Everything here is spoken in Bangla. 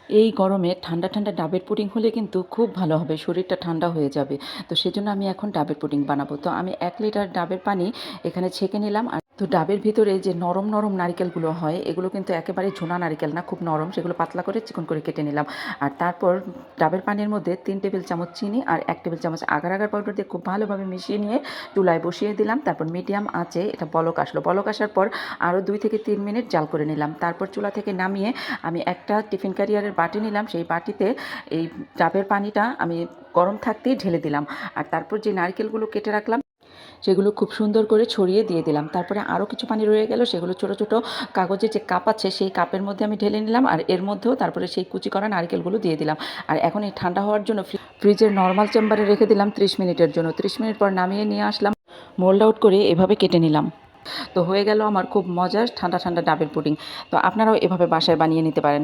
এই গরমে ঠান্ডা ঠান্ডা ডাবের পুডিং হলে কিন্তু খুব ভালো হবে, শরীরটা ঠান্ডা হয়ে যাবে। তো সেজন্য আমি এখন ডাবের পুডিং বানাবো। তো আমি 1 লিটার ডাবের পানি এখানে ছেঁকে নিলাম। আর তো ডাবের ভিতরে যে নরম নরম নারিকেলগুলো হয়, এগুলো কিন্তু একেবারে ঝোনা নারিকেল না, খুব নরম, সেগুলো পাতলা করে চিকন করে কেটে নিলাম। আর তারপর ডাবের পানির মধ্যে 3 টেবিল চামচ চিনি আর 1 টেবিল চামচ আগার আগার পাউডার দিয়ে খুব ভালোভাবে মিশিয়ে নিয়ে চুলায় বসিয়ে দিলাম। তারপর মিডিয়াম আঁচে এটা বলক আসলো, বলক আসার পর আরও 2 থেকে 3 মিনিট জাল করে নিলাম। তারপর চুলা থেকে নামিয়ে আমি একটা টিফিন ক্যারিয়ারের বাটি নিলাম, সেই বাটিতে এই ডাবের পানিটা আমি গরম থাকতেই ঢেলে দিলাম। আর তারপর যে নারকেলগুলো কেটে রাখলাম সেগুলো খুব সুন্দর করে ছড়িয়ে দিয়ে দিলাম। তারপরে আরও কিছু পানি রয়ে গেল, সেগুলো ছোটো ছোটো কাগজের যে কাপ আছে সেই কাপের মধ্যে আমি ঢেলে নিলাম। আর এর মধ্যেও তারপরে সেই কুচি করা নারকেলগুলো দিয়ে দিলাম। আর এখন এই ঠান্ডা হওয়ার জন্য ফ্রিজের নর্মাল চেম্বারে রেখে দিলাম 30 মিনিটের জন্য। 30 মিনিট পর নামিয়ে নিয়ে আসলাম, মোল্ড আউট করে এভাবে কেটে নিলাম। তো হয়ে গেল আমার খুব মজার ঠান্ডা ঠান্ডা ডাবের পুডিং। তো আপনারাও এভাবে বাসায় বানিয়ে নিতে পারেন।